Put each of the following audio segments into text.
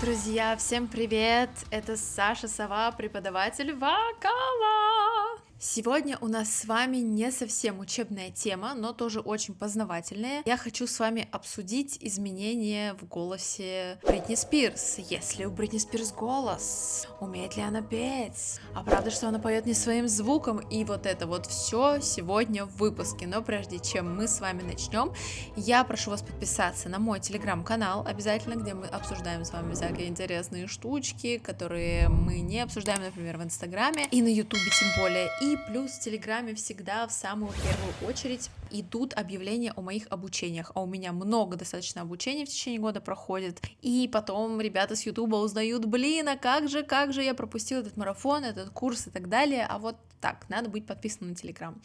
Друзья, всем привет! Это Саша Сова, преподаватель вокала. Сегодня у нас с вами не совсем учебная тема, но тоже очень познавательная. Я хочу с вами обсудить изменения в голосе Бритни Спирс. Если у Бритни Спирс голос, умеет ли она петь? А правда, что она поет не своим звуком? И вот это вот все сегодня в выпуске. Но прежде чем мы с вами начнем, я прошу вас подписаться на мой телеграм-канал обязательно, где мы обсуждаем с вами всякие интересные штучки, которые мы не обсуждаем, например, в Инстаграме и на Ютубе тем более. И плюс в Телеграме всегда в самую первую очередь идут объявления о моих обучениях, а у меня много достаточно обучений в течение года проходит, и потом ребята с Ютуба узнают, блин, а как же я пропустил этот марафон, этот курс и так далее, а вот так, надо быть подписанным на Телеграм.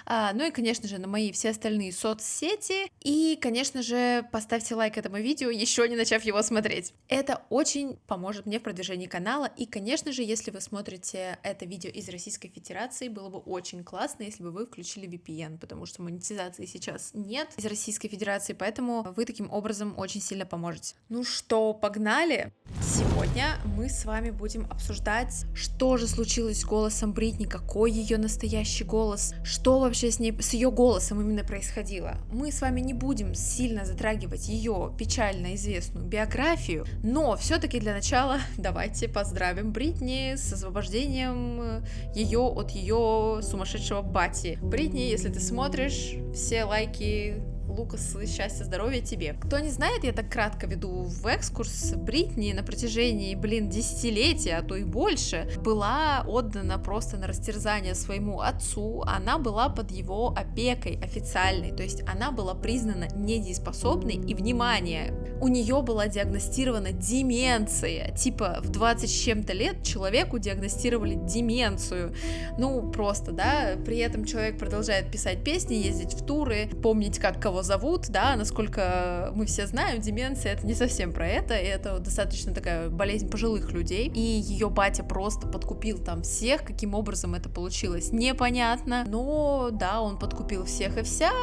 Ну и, конечно же, на мои все остальные соцсети, и, конечно же, поставьте лайк этому видео, еще не начав его смотреть. Это очень поможет мне в продвижении канала, и, конечно же, если вы смотрите это видео из Российской Федерации, было бы очень классно, если бы вы включили VPN, потому что монетизации сейчас нет из Российской Федерации, поэтому вы таким образом очень сильно поможете. Ну что, погнали! Сегодня мы с вами будем обсуждать, что же случилось с голосом Бритни, какой ее настоящий голос, что вообще с ней, с ее голосом именно происходило. Мы с вами не будем сильно затрагивать ее печально известную биографию, но все-таки для начала давайте поздравим Бритни с освобождением ее от ее сумасшедшего бати. Бритни, если ты смотришь, все лайки, Лукасы, счастья, здоровья тебе. Кто не знает, я так кратко веду в экскурс. Бритни на протяжении, десятилетия, а то и больше, была отдана просто на растерзание своему отцу. Она была под его опекой официальной, то есть она была признана недееспособной, и, внимание, у нее была диагностирована деменция. Типа в 20 с чем-то лет человеку диагностировали деменцию. Ну, просто, да, при этом человек продолжает писать песни, ездить в туры, помнить, как кого зовут, да, насколько мы все знаем, деменция — это не совсем про это, и это достаточно такая болезнь пожилых людей, и ее батя просто подкупил там всех, каким образом это получилось, непонятно, но да, он подкупил всех и вся,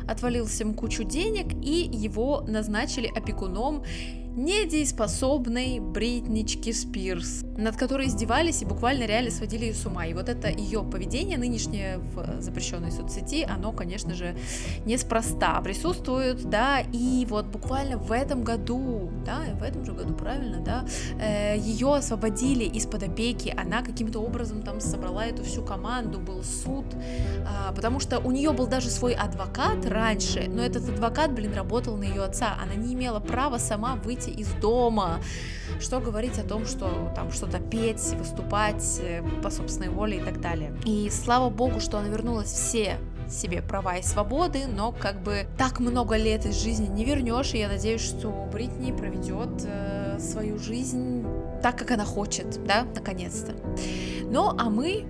отвалил всем кучу денег, и его назначили опекуном недееспособной Бритнички Спирс, над которой издевались и буквально реально сводили ее с ума. И вот это ее поведение нынешнее в запрещенной соцсети, оно, конечно же, неспроста присутствует, да, и вот буквально в этом году, да, в этом же году, правильно, да, ее освободили из-под опеки, она каким-то образом там собрала эту всю команду, был суд, потому что у нее был даже свой адвокат раньше, но этот адвокат, работал на ее отца, она не имела права сама выйти из дома, что говорить о том, что там что-то петь, выступать по собственной воле и так далее. И слава богу, что она вернулась все себе права и свободы, но так много лет из жизни не вернешь, и я надеюсь, что Бритни проведет свою жизнь так, как она хочет, да, наконец-то. Ну, а мы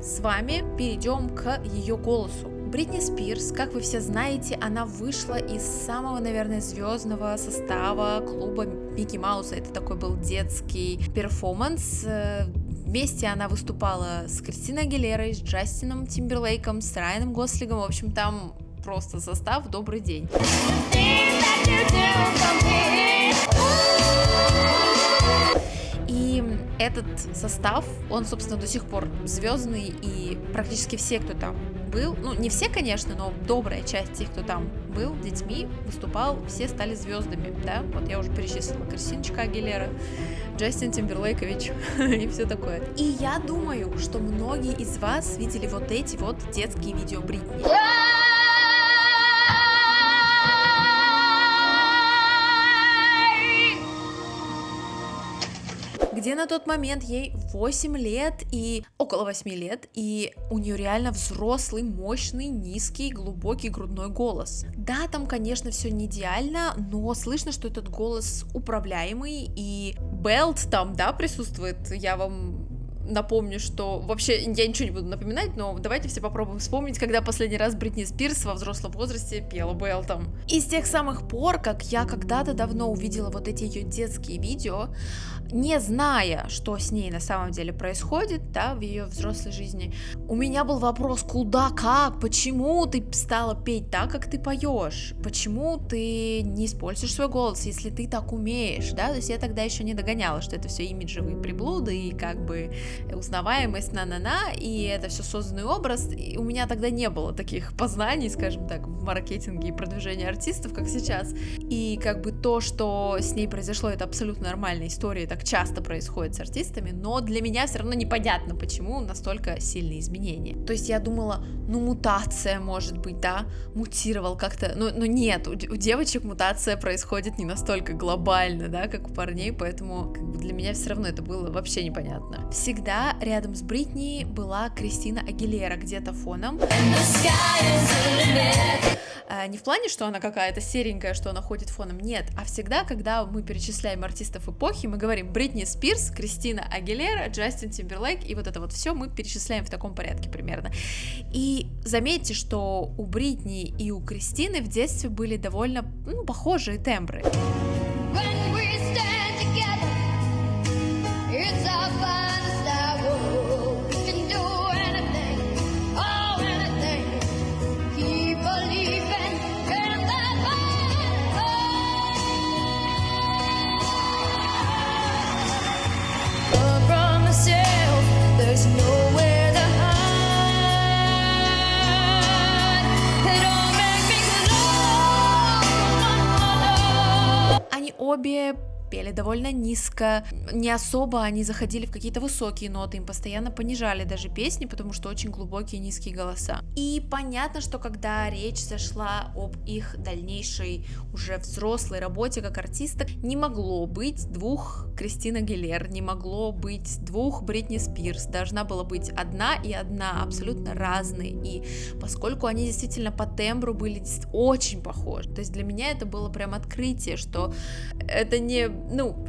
с вами перейдем к ее голосу. Бритни Спирс, как вы все знаете, она вышла из самого, наверное, звездного состава клуба Микки Мауса. Это такой был детский перформанс. Вместе она выступала с Кристиной Агилерой, с Джастином Тимберлейком, с Райаном Гослингом. В общем, там просто состав «Добрый день». И этот состав, он, собственно, до сих пор звездный, и практически все, кто там был, ну, не все, конечно, но добрая часть тех, кто там был детьми, выступал, все стали звездами, да, вот я уже перечислила: Кристиночка Агилера, Джастин Тимберлейкович и все такое. И я думаю, что многие из вас видели вот эти вот детские видео Бритни. Где на тот момент ей 8 лет и около 8 лет, и у нее реально взрослый, мощный, низкий, глубокий грудной голос. Да, там, конечно, все не идеально, но слышно, что этот голос управляемый, и белт там, да, присутствует. Я вам напомню, что вообще я ничего не буду напоминать, но давайте все попробуем вспомнить, когда последний раз Бритни Спирс во взрослом возрасте пела Белтом. И с тех самых пор, как я когда-то давно увидела вот эти ее детские видео, не зная, что с ней на самом деле происходит, да, в ее взрослой жизни, у меня был вопрос: куда, как, почему ты стала петь так, как ты поешь, почему ты не используешь свой голос, если ты так умеешь, да, то есть я тогда еще не догоняла, что это все имиджевые приблуды и как бы узнаваемость, на-на-на, и это все созданный образ, и у меня тогда не было таких познаний, скажем так, в маркетинге и продвижении артистов, как сейчас, и как бы то, что с ней произошло, это абсолютно нормальная история, так часто происходит с артистами, но для меня все равно непонятно, почему настолько сильные изменения. То есть я думала, ну мутация может быть, да, мутировал как-то, но нет, у девочек мутация происходит не настолько глобально, да, как у парней, поэтому как бы для меня все равно это было вообще непонятно. Всегда рядом с Бритни была Кристина Агилера где-то фоном. Не в плане, что она какая-то серенькая, что она ходит фоном, нет, а всегда, когда мы перечисляем артистов эпохи, мы говорим Бритни Спирс, Кристина Агилера, Джастин Тимберлейк, и вот это вот все мы перечисляем в таком порядке примерно. И заметьте, что у Бритни и у Кристины в детстве были довольно похожие тембры. Они обе пели довольно низко, не особо они заходили в какие-то высокие ноты, им постоянно понижали даже песни, потому что очень глубокие низкие голоса. И понятно, что когда речь зашла об их дальнейшей уже взрослой работе как артисток, не могло быть двух Кристин Агилер, не могло быть двух Бритни Спирс, должна была быть одна и одна, абсолютно разные, и поскольку они действительно по тембру были очень похожи, то есть для меня это было прям открытие, что это не,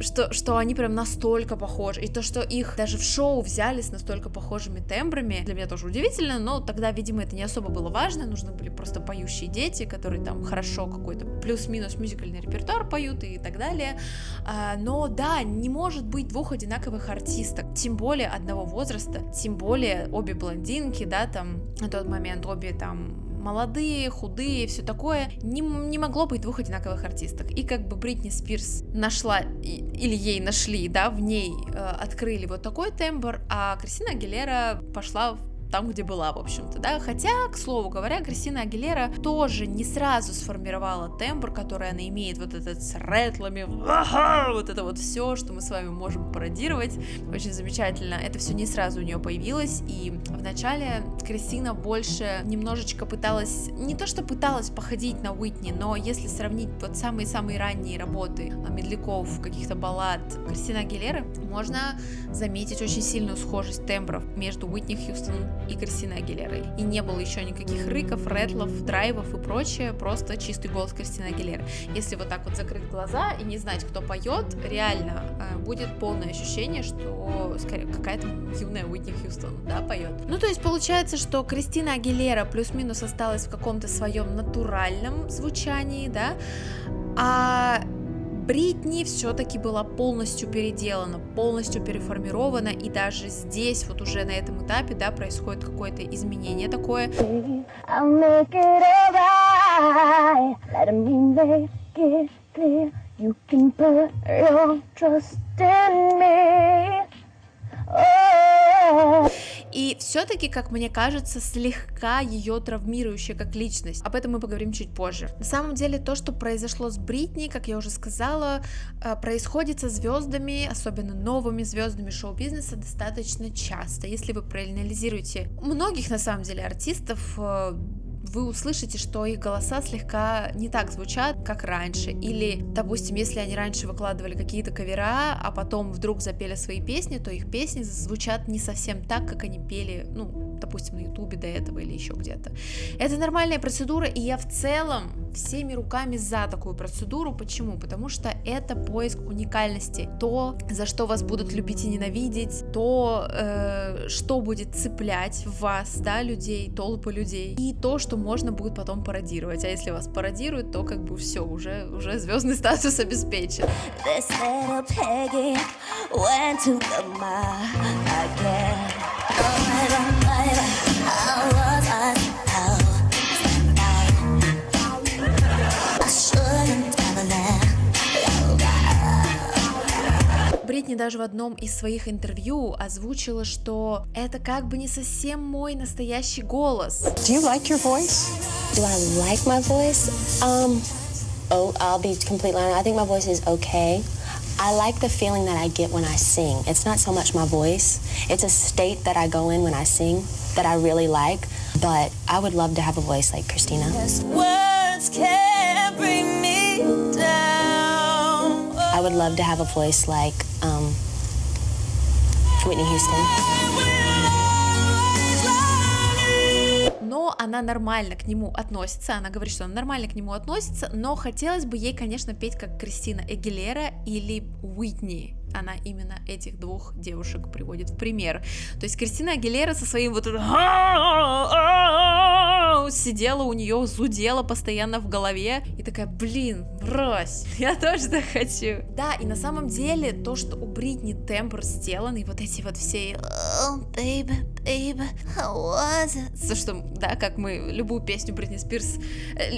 что они прям настолько похожи, и то, что их даже в шоу взяли с настолько похожими тембрами, для меня тоже удивительно, но тогда, видимо, это не особо было важно, нужны были просто поющие дети, которые там хорошо какой-то плюс-минус мюзикальный репертуар поют и так далее, но да, не может быть двух одинаковых артисток, тем более одного возраста, тем более обе блондинки, да, там, на тот момент обе там молодые, худые, все такое, не могло быть двух одинаковых артисток. И как бы Бритни Спирс нашла, или ей нашли, да, в ней открыли вот такой тембр, а Кристина Агилера пошла там, где была, в общем-то, да, хотя, к слову говоря, Кристина Агилера тоже не сразу сформировала тембр, который она имеет, вот этот с рэтлами, вот это вот все, что мы с вами можем пародировать, очень замечательно, это все не сразу у нее появилось, и вначале Кристина больше немножечко пыталась, не то что пыталась походить на Уитни, но если сравнить вот самые-самые ранние работы медляков, каких-то баллад Кристины Агилеры, можно заметить очень сильную схожесть тембров между Уитни Хьюстон и Кристиной Агилерой. И не было еще никаких рыков, рэтлов, драйвов и прочее, просто чистый голос Кристины Агилеры. Если вот так вот закрыть глаза и не знать, кто поет, реально будет полное ощущение, что скорее какая-то юная Уитни Хьюстон, да, поет. Ну, то есть получается, что Кристина Агилера плюс-минус осталась в каком-то своем натуральном звучании, да, а Бритни все-таки была полностью переделана, полностью переформирована, и даже здесь, вот уже на этом этапе, да, происходит какое-то изменение такое. И все-таки, как мне кажется, слегка ее травмирующая как личность. Об этом мы поговорим чуть позже. На самом деле, то, что произошло с Бритни, как я уже сказала, происходит со звездами, особенно новыми звездами шоу-бизнеса, достаточно часто. Если вы проанализируете многих, на самом деле, артистов, вы услышите, что их голоса слегка не так звучат, как раньше. Или, допустим, если они раньше выкладывали какие-то кавера, а потом вдруг запели свои песни, то их песни звучат не совсем так, как они пели, ну, допустим, на Ютубе до этого или еще где-то. Это нормальная процедура, и я в целом всеми руками за такую процедуру. Почему? Потому что это поиск уникальности. То, за что вас будут любить и ненавидеть, то, что будет цеплять в вас, да, людей, толпы людей, и то, что можно будет потом пародировать. А если вас пародируют, то как бы все, уже звездный статус обеспечен. Бритни даже в одном из своих интервью озвучила, что это как бы не совсем мой настоящий голос. Do you like your voice? Do I like my voice? I'll be completely honest. I think my voice is okay. I like the feeling that I get when I sing. It's not so much my voice. It's a state that I go in when I sing that I really like. But I would love to have a voice like Christina. Words can't bring me down. I would love to have a voice like Whitney Houston. Но она нормально к нему относится, она говорит, что она нормально к нему относится, но хотелось бы ей, конечно, петь как Кристина Агилера или Уитни. Она именно этих двух девушек приводит в пример. То есть Кристина Агилера со своим вот сидела у нее, зудела постоянно в голове и такая, блин, брось, я тоже так хочу. Да, и на самом деле то, что у Бритни тембр сделан, и вот эти вот все baby, how was it? Что, да, как мы любую песню Бритни Спирс,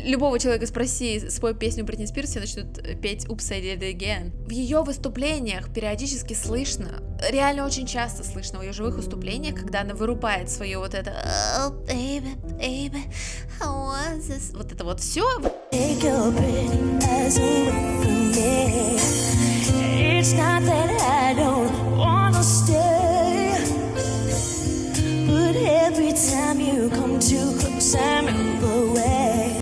любого человека спроси, спой песню Бритни Спирс, все начнут петь Oops, I Did It Again. В ее выступлениях периодически слышно, реально очень часто слышно в ее живых выступлениях, когда она вырубает свое вот это oh, baby, how was this? Вот это вот все. It's not that I don't wanna stay, but every time you come too close, I move away.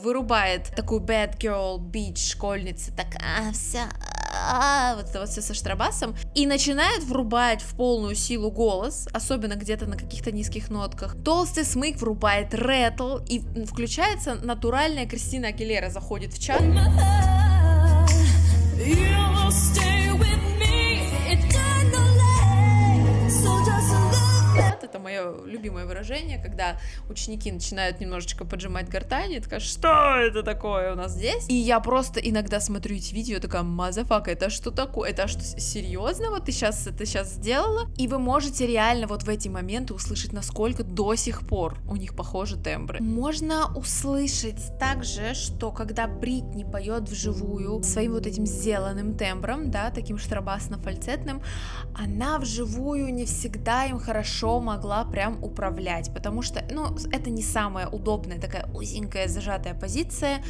Вырубает такую bad girl, bitch, школьница, такая вся, вот это вот все со штрабасом, и начинает врубать в полную силу голос, особенно где-то на каких-то низких нотках. Толстый смык врубает рэттл, и включается натуральная Кристина Агилера, заходит в чат. Это мое любимое выражение, когда ученики начинают немножечко поджимать гортани, и такая, что это такое у нас здесь? И я просто иногда смотрю эти видео, такая, мазафака, это что такое? Это что, серьезно? Вот ты это сейчас сделала? И вы можете реально вот в эти моменты услышать, насколько до сих пор у них похожи тембры. Можно услышать также, что когда Бритни поет вживую своим вот этим сделанным тембром, да, таким штрабасно-фальцетным, она вживую не всегда им хорошо могла прям управлять, потому что, ну, это не самая удобная такая узенькая зажатая позиция,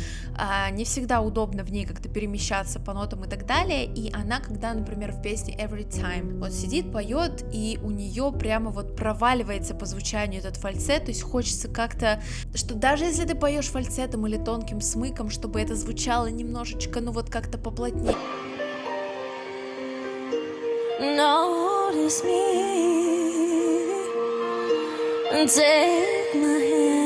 не всегда удобно в ней как-то перемещаться по нотам и так далее, и она, когда, например, в песне Every Time вот сидит, поет, и у нее прямо вот проваливается по звучанию этот фальцет, то есть хочется как-то, что даже если ты поешь фальцетом или тонким смыком, чтобы это звучало немножечко, ну вот как-то поплотнее. Notice me. Take my hand.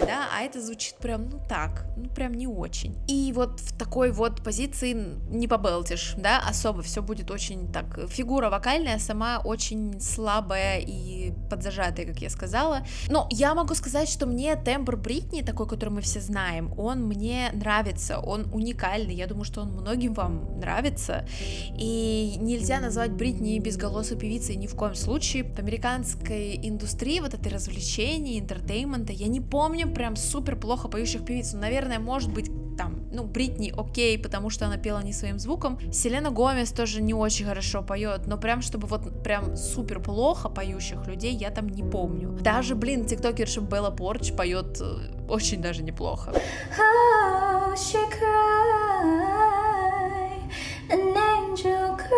Да, а это звучит прям, ну так, ну прям не очень. И вот в такой вот позиции не побелтишь, да, особо все будет очень так. Фигура вокальная сама очень слабая и подзажатая, как я сказала. Но я могу сказать, что мне тембр Бритни, такой, который мы все знаем, он мне нравится, он уникальный. Я думаю, что он многим вам нравится. И нельзя назвать Бритни безголосой певицей ни в коем случае. В американской индустрии вот этой развлечений, интертеймента, я не помню прям супер плохо поющих певиц. Ну, наверное, может быть, там, ну, Бритни окей, потому что она пела не своим звуком. Селена Гомес тоже не очень хорошо поет, но прям, чтобы вот прям супер плохо поющих людей я там не помню. Даже, блин, тиктокерша Белла Порч поет очень даже неплохо. Oh, she cried, an angel cried.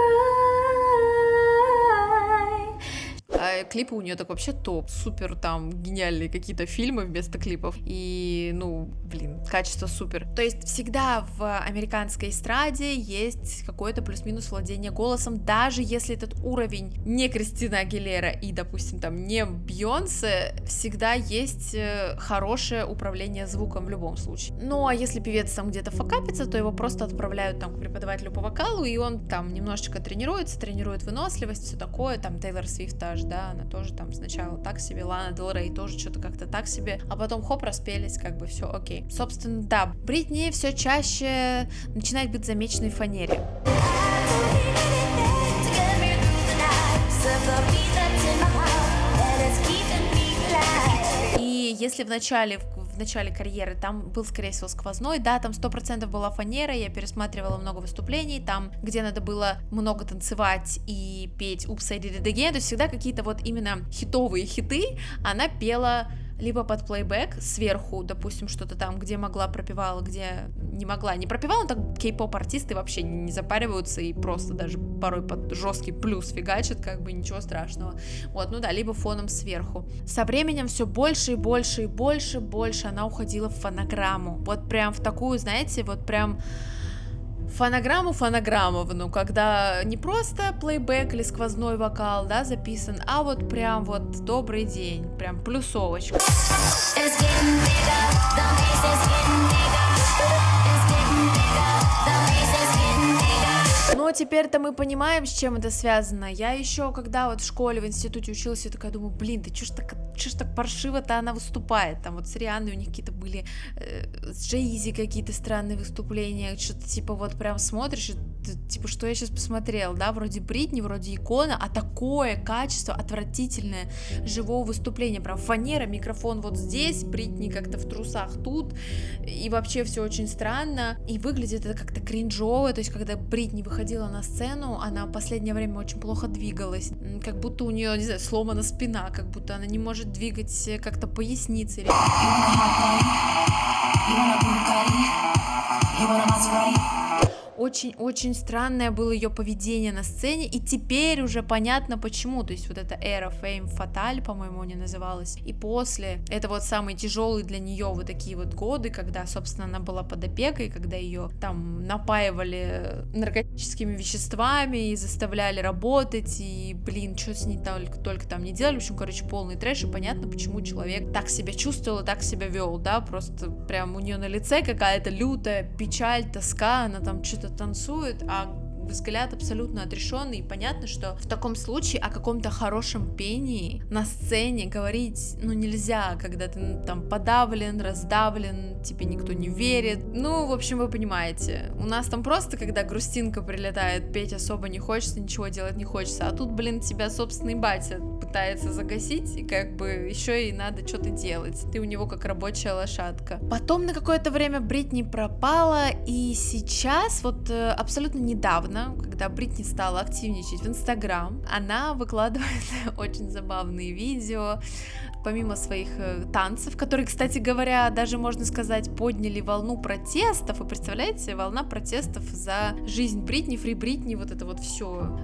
клипы у нее так вообще топ, супер там гениальные какие-то фильмы вместо клипов, и, ну, блин, качество супер. То есть всегда в американской эстраде есть какое-то плюс-минус владение голосом, даже если этот уровень не Кристина Агилера и, допустим, там не Бейонсе, всегда есть хорошее управление звуком в любом случае. Ну, а если певец там где-то факапится, то его просто отправляют там к преподавателю по вокалу, и он там немножечко тренирует выносливость, все такое, там Тейлор Свифт даже, да, она тоже там сначала так себе, Лана Дель Рей тоже что-то как-то так себе, а потом хоп, распелись, как бы все окей. Собственно, да, Бритни все чаще начинает быть замеченной в фанере. И если в начале карьеры там был, скорее всего, сквозной, да, там 100% была фанера, я пересматривала много выступлений, там, где надо было много танцевать и петь Oops, I Did It Again, то есть всегда какие-то вот именно хитовые хиты она пела либо под плейбэк сверху, допустим, что-то там, где могла, пропевала, где не могла, не пропевала, так кей-поп артисты вообще не запариваются и просто даже порой под жесткий плюс фигачат, как бы ничего страшного. Вот, ну да, либо фоном сверху. Со временем все больше и больше и больше она уходила в фонограмму. Вот прям в такую, знаете, вот прям фонограмму, когда не просто плейбэк или сквозной вокал, да, записан, а вот прям вот добрый день, прям плюсовочка. Но теперь-то мы понимаем, с чем это связано. Я еще, когда вот в школе, в институте училась, я такая думаю, блин, да чё ж так паршиво-то она выступает. Там вот с Рианной у них какие-то были, с Джей-Зи какие-то странные выступления, что-то типа вот прям смотришь, и, типа, что я сейчас посмотрел, да, вроде Бритни, вроде икона, а такое качество отвратительное живого выступления, прям фанера, микрофон вот здесь, Бритни как-то в трусах тут, и вообще все очень странно, и выглядит это как-то кринжово, то есть когда Бритни выходила на сцену, она в последнее время очень плохо двигалась, как будто у нее, не знаю, сломана спина, как будто она не может двигать как-то поясницей. Очень-очень странное было ее поведение на сцене, и теперь уже понятно почему, то есть вот эта эра Fame Fatale, по-моему, не называлась, и после, это вот самые тяжелые для нее вот такие вот годы, когда, собственно, она была под опекой, когда ее там напаивали наркотическими веществами и заставляли работать, и, блин, что с ней только там не делали, в общем, короче, полный трэш, и понятно, почему человек так себя чувствовал и так себя вел, да, просто прям у нее на лице какая-то лютая печаль, тоска, она там что-то танцует, а взгляд абсолютно отрешенный, и понятно, что в таком случае о каком-то хорошем пении на сцене говорить, ну, нельзя, когда ты там подавлен, раздавлен, тебе никто не верит, ну, в общем, вы понимаете, у нас там просто, когда грустинка прилетает, петь особо не хочется, ничего делать не хочется, а тут, блин, тебя собственный батя пытается загасить, и как бы еще и надо что-то делать, ты у него как рабочая лошадка. Потом на какое-то время Бритни пропала, и сейчас, вот абсолютно недавно, когда Бритни стала активничать в Инстаграм, она выкладывает очень забавные видео, помимо своих танцев, которые, кстати говоря, даже, можно сказать, подняли волну протестов. Вы представляете, волна протестов за жизнь Бритни, Фри Бритни, вот это вот все.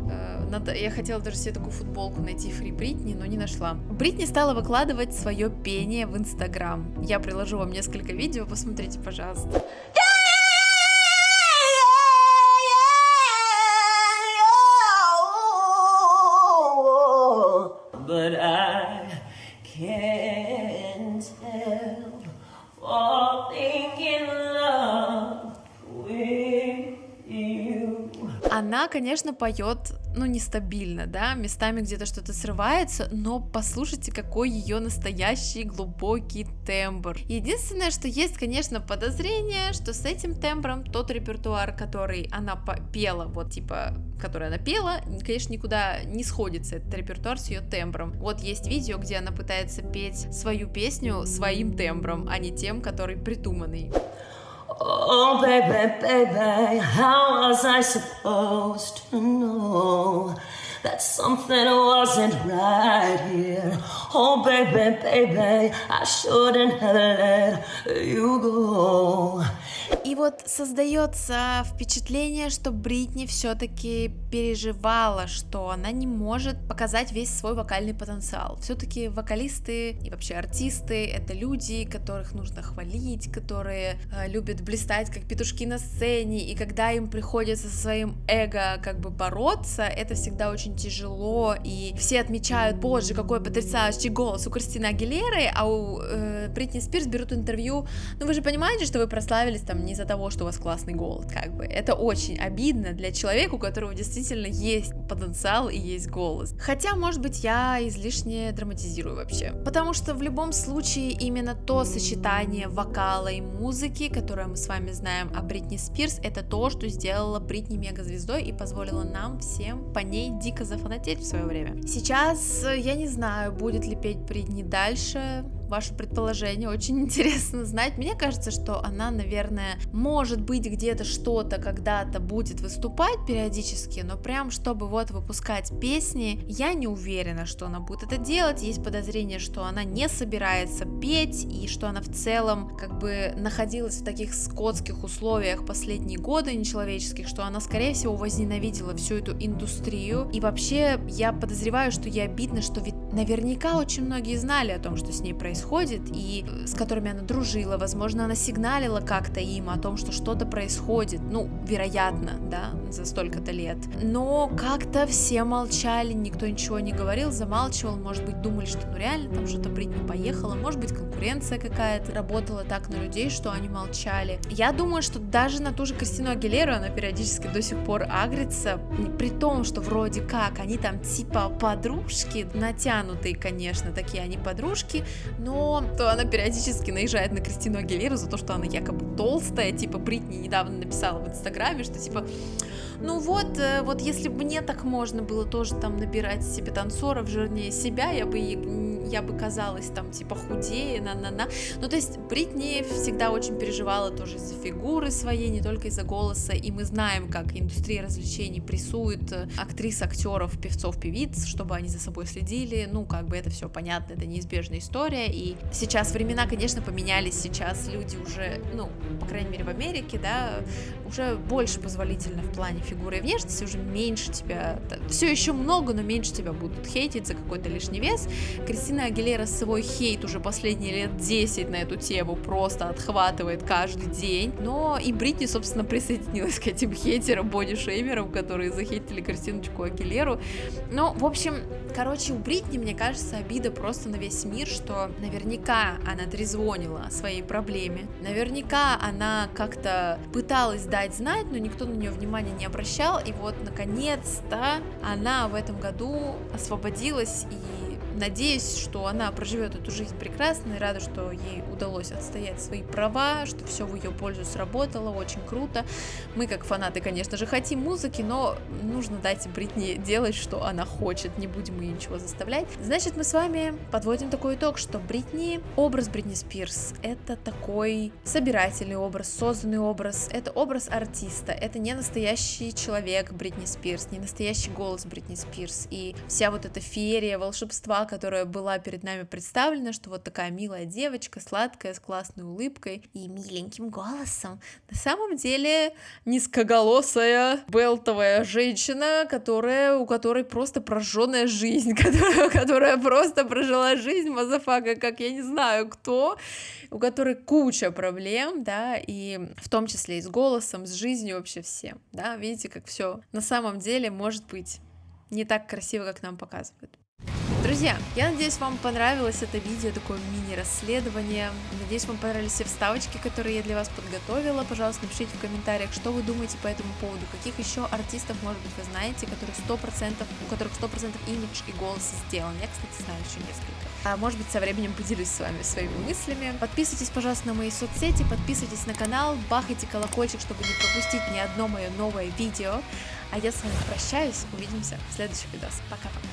Я хотела даже себе такую футболку найти, Фри Бритни, но не нашла. Бритни стала выкладывать свое пение в Инстаграм. Я приложу вам несколько видео, посмотрите, пожалуйста. But I can't help falling in love with you. Она, конечно, поет, ну, нестабильно, да, местами где-то что-то срывается, но послушайте, какой ее настоящий глубокий тембр. Единственное, что есть, конечно, подозрение, что с этим тембром тот репертуар, который она пела, вот, типа, который она пела, конечно, никуда не сходится, этот репертуар с ее тембром. Вот есть видео, где она пытается петь свою песню своим тембром, а не тем, который придуманный. Oh, baby, baby, how was I supposed to know that something wasn't right here? Oh, baby, baby, I shouldn't have let you go. И вот создается впечатление, что Бритни все-таки переживала, что она не может показать весь свой вокальный потенциал. Все-таки вокалисты и вообще артисты — это люди, которых нужно хвалить, которые любят блистать как петушки на сцене, и когда им приходится со своим эго как бы бороться, это всегда очень тяжело, и все отмечают: боже, какой потрясающий голос у Кристины Агилеры, а у Бритни Спирс берут интервью: ну вы же понимаете, что вы прославились там не из-за того, что у вас классный голос, как бы. Это очень обидно для человека, у которого действительно есть потенциал и есть голос. Хотя, может быть, я излишне драматизирую вообще. Потому что в любом случае именно то сочетание вокала и музыки, которое мы с вами знаем о Бритни Спирс, это то, что сделало Бритни мегазвездой и позволило нам всем по ней дико зафанатеть в свое время. Сейчас я не знаю, будет ли петь Бритни дальше. Ваше предположение очень интересно знать. Мне кажется, что она, наверное, может быть, где-то что-то когда-то будет выступать периодически, но прям чтобы вот выпускать песни, я не уверена, что она будет это делать. Есть подозрение, что она не собирается петь, и что она в целом как бы находилась в таких скотских условиях последние годы нечеловеческих, что она, скорее всего, возненавидела всю эту индустрию. И вообще, я подозреваю, что ей обидно, что ведь наверняка очень многие знали о том, что с ней происходит, и с которыми она дружила. Возможно, она сигналила как-то им о том, что что-то происходит, ну, вероятно, да, за столько-то лет. Но как-то все молчали, никто ничего не говорил, замалчивал, может быть, думали, что ну реально там что-то Бритни поехала, может быть, конкуренция какая-то работала так на людей, что они молчали. Я думаю, что даже на ту же Кристину Агилеру она периодически до сих пор агрится, при том, что вроде как они там типа подружки, натянутые, конечно, такие они подружки, но то она периодически наезжает на Кристину Агилеру за то, что она якобы толстая. Типа Бритни недавно написала в Инстаграме, что типа ну вот если бы мне так можно было тоже там набирать себе танцоров жирнее себя, я бы казалась там типа худее, на-на-на. Ну то есть Бритни всегда очень переживала тоже из-за фигуры своей, не только из-за голоса, и мы знаем, как индустрия развлечений прессует актрис, актеров, певцов, певиц, чтобы они за собой следили, ну как бы это все понятно, это неизбежная история, и сейчас времена, конечно, поменялись, сейчас люди уже, ну, по крайней мере в Америке, да, уже больше позволительно в плане фигуры и внешности, уже меньше тебя, все еще много, но меньше тебя будут хейтить за какой-то лишний вес. Кристина Агилера свой хейт уже последние лет 10 на эту тему просто отхватывает каждый день, но и Бритни, собственно, присоединилась к этим хейтерам, бодишеймерам, которые захейтили Кристиночку Агилеру. Ну, в общем, короче, у Бритни, мне кажется, обида просто на весь мир, что наверняка она трезвонила о своей проблеме, наверняка она как-то пыталась дать знать, но никто на нее внимания не обращал, и вот, наконец-то, она в этом году освободилась, и надеюсь, что она проживет эту жизнь прекрасно, и рада, что ей удалось отстоять свои права, что все в ее пользу сработало, очень круто. Мы, как фанаты, конечно же, хотим музыки, но нужно дать Бритни делать, что она хочет, не будем ее ничего заставлять. Значит, мы с вами подводим такой итог, что Бритни, образ Бритни Спирс, это такой собирательный образ, созданный образ, это образ артиста, это не настоящий человек Бритни Спирс, не настоящий голос Бритни Спирс, и вся вот эта феерия волшебства, которая была перед нами представлена, что вот такая милая девочка, сладкая, с классной улыбкой и миленьким голосом, на самом деле низкоголосая, белтовая женщина, у которой просто прожженная жизнь, которая просто прожила жизнь, мазафака, как я не знаю кто, у которой куча проблем, да, и в том числе и с голосом, с жизнью вообще всем, да, видите, как все на самом деле может быть не так красиво, как нам показывают. Друзья, я надеюсь, вам понравилось это видео, такое мини-расследование. Надеюсь, вам понравились все вставочки, которые я для вас подготовила. Пожалуйста, напишите в комментариях, что вы думаете по этому поводу, каких еще артистов, может быть, вы знаете, у которых 100% имидж и голос сделан. Я, кстати, знаю еще несколько. А может быть, со временем поделюсь с вами своими мыслями. Подписывайтесь, пожалуйста, на мои соцсети, подписывайтесь на канал, бахайте колокольчик, чтобы не пропустить ни одно мое новое видео. А я с вами прощаюсь, увидимся в следующих видосах. Пока-пока.